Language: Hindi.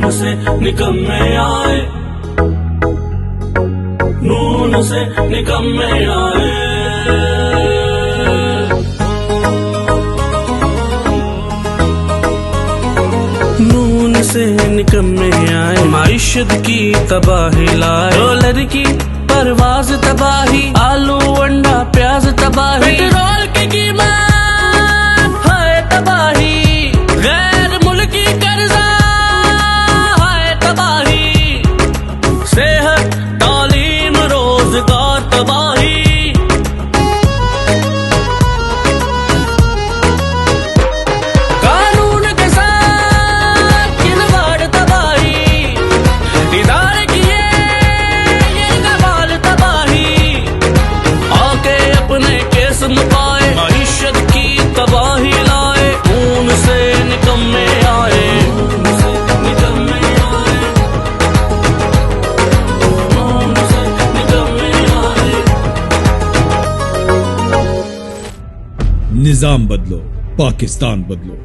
नून से निकम्मे आए, नून से निकम्मे आए। नून से निकम्मे आए, माइशत की तबाही लाए। डॉलर की परवाज तबाही, आलू अंडा प्याज तबाही, पेट्रोल की कीमत है तबाही, गैर मुल्की कर्जा है तबाही, सेहत तालीम रोजगार तबाही। कानून के साथ खिलवाड़ तबाही, इदारे किए ये कमाल तबाही, आके अपने केस मुकाए, माइशत की तबाही लाए। खून से निकम्मे आए, खून से निकम्मे आए, खून से निकम्मे आए। निजाम बदलो, पाकिस्तान बदलो।